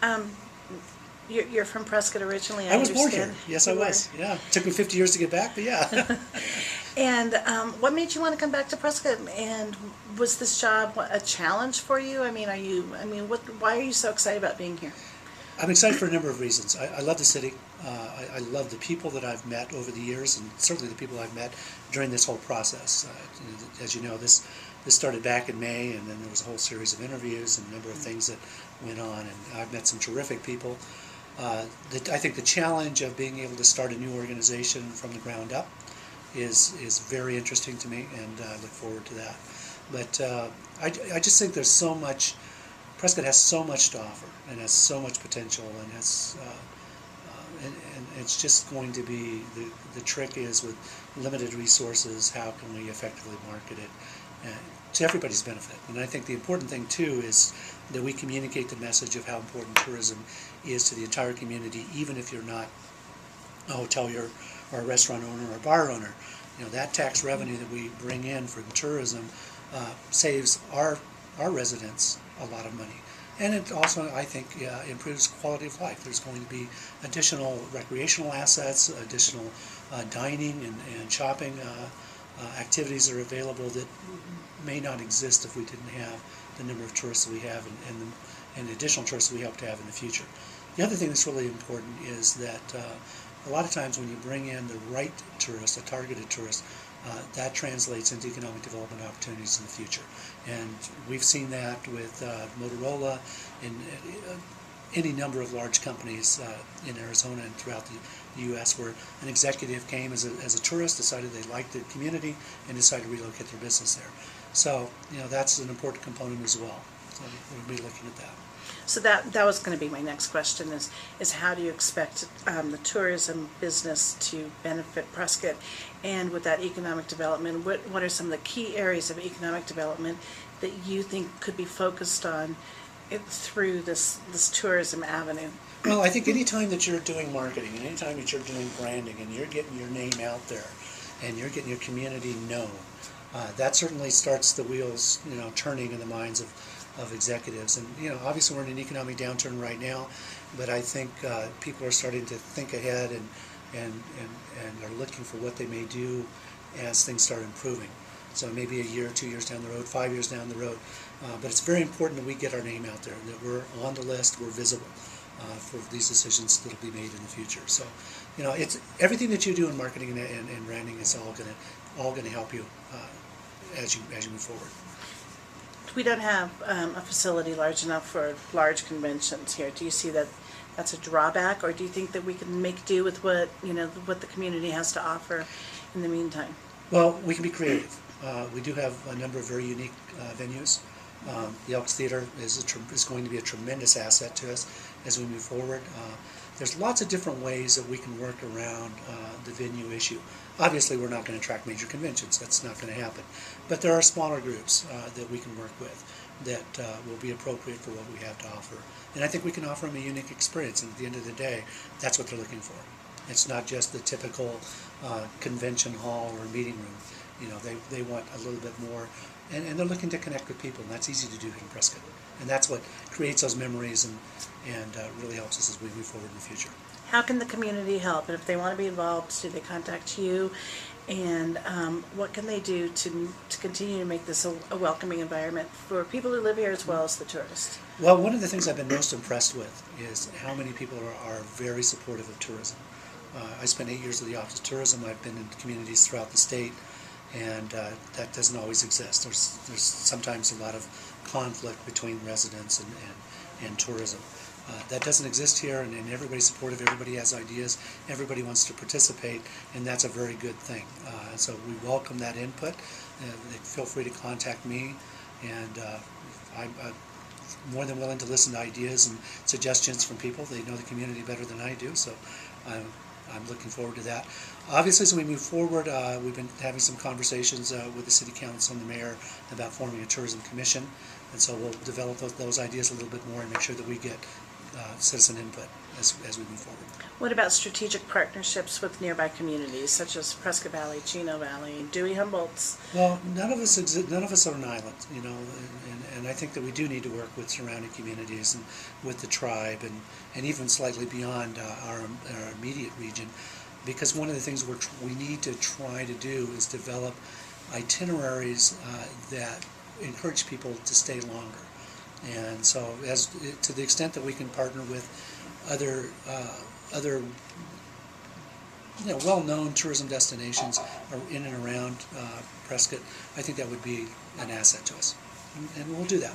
Um, you're from Prescott originally, I I was born understand. here. Yes, I You were. was. Yeah. Took me 50 years to get back, but yeah. And what made you want to come back to Prescott? And was this job a challenge for you? I mean, why are you so excited about being here? I'm excited for a number of reasons. I love the city. I love the people that I've met over the years, and certainly the people I've met during this whole process. As you know, this started back in May, and then there was a whole series of interviews and a number of things that went on, and I've met some terrific people. I think the challenge of being able to start a new organization from the ground up is very interesting to me, and I look forward to that. But I just think there's so much. Prescott has so much to offer and has so much potential, and has and it's just going to be the trick is with limited resources, how can we effectively market it to everybody's benefit? And I think the important thing too is that we communicate the message of how important tourism is to the entire community, even if you're not a hotelier or a restaurant owner or a bar owner. You know, that tax revenue that we bring in from tourism saves our residents a lot of money. And it also, I think, improves quality of life. There's going to be additional recreational assets, additional dining and shopping activities that are available that may not exist if we didn't have the number of tourists that we have and the additional tourists we hope to have in the future. The other thing that's really important is that a lot of times when you bring in the right tourist, a targeted tourist, that translates into economic development opportunities in the future. And we've seen that with Motorola and any number of large companies in Arizona and throughout the U.S. where an executive came as a tourist, decided they liked the community, and decided to relocate their business there. So, you know, that's an important component as well. So we'll be looking at that. So that was going to be my next question is how do you expect the tourism business to benefit Prescott, and with that economic development, what are some of the key areas of economic development that you think could be focused on through this tourism avenue? Well, I think any time that you're doing marketing and any time that you're doing branding and you're getting your name out there and you're getting your community known, that certainly starts the wheels, you know, turning in the minds of executives. And, you know, obviously we're in an economic downturn right now, but I think people are starting to think ahead and are looking for what they may do as things start improving. So maybe a year, 2 years down the road, 5 years down the road. But it's very important that we get our name out there, that we're on the list, we're visible for these decisions that will be made in the future. So, you know, it's everything that you do in marketing and branding is all going to help you as you move forward. We don't have a facility large enough for large conventions here. Do you see that that's a drawback, or do you think that we can make do with what the community has to offer in the meantime? Well, we can be creative. We do have a number of very unique venues. The Elks Theater is going to be a tremendous asset to us as we move forward. There's lots of different ways that we can work around the venue issue. Obviously, we're not going to attract major conventions. That's not going to happen. But there are smaller groups that we can work with that will be appropriate for what we have to offer. And I think we can offer them a unique experience. And at the end of the day, that's what they're looking for. It's not just the typical convention hall or meeting room. You know, they want a little bit more. And they're looking to connect with people, and that's easy to do in Prescott. And that's what creates those memories and really helps us as we move forward in the future. How can the community help? And if they want to be involved, do they contact you? And what can they do to continue to make this a welcoming environment for people who live here as well as the tourists? Well, one of the things I've been most impressed with is how many people are very supportive of tourism. I spent 8 years at the Office of Tourism. I've been in communities throughout the state, and that doesn't always exist. There's sometimes a lot of conflict between residents and tourism. That doesn't exist here, and everybody's supportive, everybody has ideas, everybody wants to participate, and that's a very good thing. So we welcome that input. Feel free to contact me, and I'm more than willing to listen to ideas and suggestions from people. They know the community better than I do, so I'm looking forward to that. Obviously, as we move forward, we've been having some conversations with the City Council and the Mayor about forming a tourism commission, and so we'll develop those ideas a little bit more and make sure that we get citizen input as we move forward. What about strategic partnerships with nearby communities such as Prescott Valley, Chino Valley, Dewey Humboldt's? Well, none of us are an island, you know, and I think that we do need to work with surrounding communities and with the tribe and even slightly beyond our immediate region, because one of the things we need to try to do is develop itineraries that encourage people to stay longer. And so, to the extent that we can partner with other well-known tourism destinations in and around Prescott, I think that would be an asset to us, and we'll do that.